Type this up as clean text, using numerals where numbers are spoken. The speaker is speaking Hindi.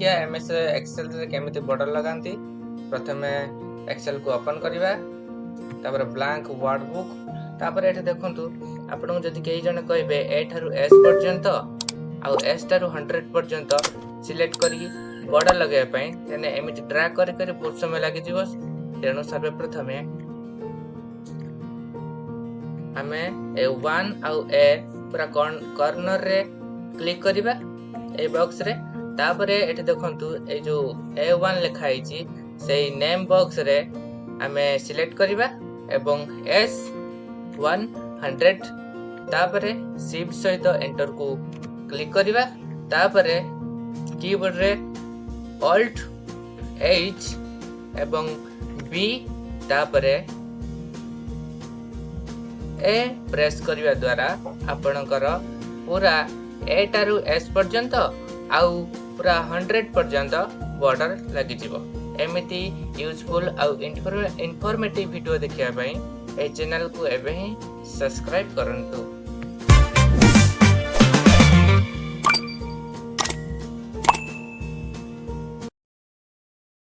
देखिए एमएस एक्सेल रे केमिति बॉर्डर लगांती। प्रथमे एक्सेल को ओपन करिबा, तापर ब्लैंक वर्ड बुक, तापर एठी देखंतु आपन जदि केही जने कहबे ए थारु एस पर्यंत आ एस थारु 100 पर्यंत सिलेक्ट करी बॉर्डर लगाय पई तेने एमिति ड्रैग करी करी बहुत समय लागि जिवो। तेणु सर्वप्रथमे आमे A1 आउ ए पूरा कॉर्नर रे क्लिक करिबा ए बॉक्स रे। तापरे एठी देखंतु ए जो A1 लिखा हिची सेही नेम बॉक्स रे आमे सिलेक्ट करिबा एवं S100 तापरे शिफ्ट सहित एंटर को क्लिक करिबा। तापरे कीबोर्ड रे Alt H एवं B तापरे ए प्रेस करिबा द्वारा आपणकर पूरा ए टारु एस पर्यंत आउ पूरा 100 पर्यंत बॉर्डर लगी जिवो। एमिति यूजफुल आउ इन्फॉर्मेटिव वीडियो देखिया पई ए चैनल को एबे ही सब्सक्राइब करंतु।